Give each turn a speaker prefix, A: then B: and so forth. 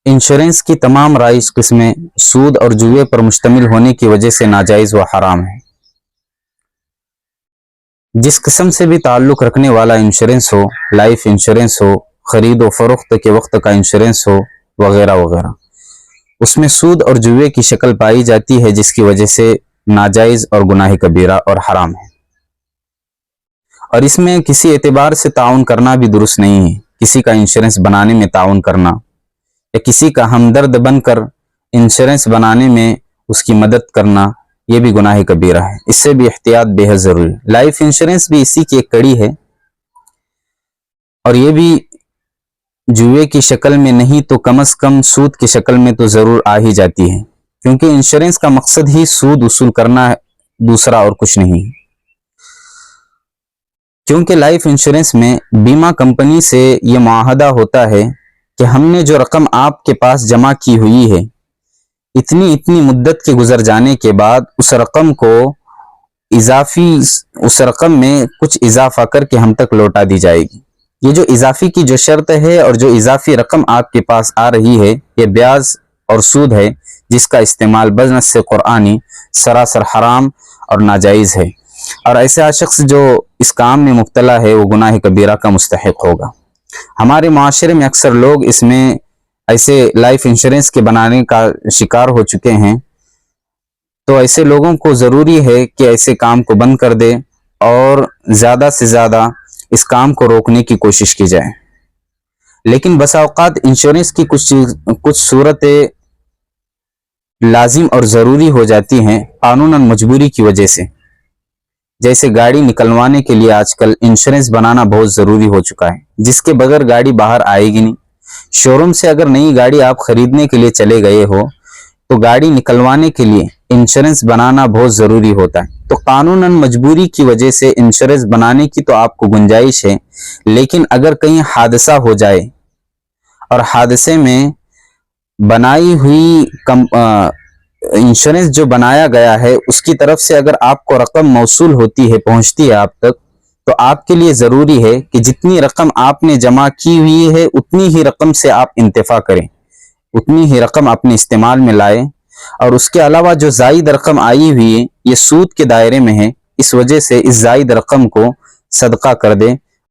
A: Insurance की तमाम rise किस्में सूद और जुए पर मुश्तमिल होने की वजह से नाजायज़ व हराम है। जिस किस्म से भी ताल्लुक़ रखने वाला इंश्योरेंस हो, लाइफ इंश्योरेंस हो, ख़रीद व फ़रोख्त के वक्त का इंश्योरेंस हो, वगैरह वगैरह, उसमें सूद और जुए की शक्ल पाई जाती है, जिसकी वजह से नाजायज़ और गुनाह कबीरा और हराम है। और इसमें किसी एतबार से ताउन करना भी दुरुस्त नहीं है। किसी का इंश्योरेंस बनाने में ताउन करना या किसी का हमदर्द बनकर इंश्योरेंस बनाने में उसकी मदद करना, यह भी गुनाह कबीरा है। इससे भी एहतियात बेहद ज़रूरी है। लाइफ इंश्योरेंस भी इसी की एक कड़ी है और ये भी जुए की शक्ल में नहीं तो कम से कम सूद की शक्ल में तो ज़रूर आ ही जाती है, क्योंकि इंश्योरेंस का मकसद ही सूद वसूल करना है, दूसरा और कुछ नहीं। क्योंकि लाइफ इंश्योरेंस में बीमा कंपनी से ये मुआहदा होता है कि हमने जो रकम आपके पास जमा की हुई है, इतनी इतनी मुद्दत के गुजर जाने के बाद उस रकम में कुछ इजाफा करके हम तक लौटा दी जाएगी। ये जो इजाफी की जो शर्त है और जो इजाफी रकम आपके पास आ रही है, ये ब्याज और सूद है, जिसका इस्तेमाल बज़नस से कुरानी सरासर हराम और नाजायज़ है। और ऐसा शख्स जो इस काम में मुब्तला है वो गुनाह कबीरा का मुस्तहिक होगा। हमारे माशरे में अक्सर लोग इसमें ऐसे लाइफ इंश्योरेंस के बनाने का शिकार हो चुके हैं, तो ऐसे लोगों को ज़रूरी है कि ऐसे काम को बंद कर दे और ज़्यादा से ज़्यादा इस काम को रोकने की कोशिश की जाए। लेकिन बसा औक़ात इंश्योरेंस की कुछ सूरतें लाजिम और ज़रूरी हो जाती हैं कानूनन मजबूरी की वजह से। जैसे गाड़ी निकलवाने के लिए आजकल इंश्योरेंस बनाना बहुत ज़रूरी हो चुका है, जिसके बगैर गाड़ी बाहर आएगी नहीं। शोरूम से अगर नई गाड़ी आप खरीदने के लिए चले गए हो तो गाड़ी निकलवाने के लिए इंश्योरेंस बनाना बहुत ज़रूरी होता है। तो कानूनन मजबूरी की वजह से इंश्योरेंस बनाने की तो आपको गुंजाइश है, लेकिन अगर कहीं हादसा हो जाए और हादसे में बनाई हुई इंश्योरेंस जो बनाया गया है उसकी तरफ से अगर आपको रकम मौसूल होती है, पहुंचती है आप तक, तो आपके लिए ज़रूरी है कि जितनी रकम आपने जमा की हुई है उतनी ही रकम से आप इंतफा करें, उतनी ही रकम अपने इस्तेमाल में लाएं। और उसके अलावा जो ज़ायद रकम आई हुई है ये सूद के दायरे में है, इस वजह से इस ज़ायद रकम को सदका कर दें,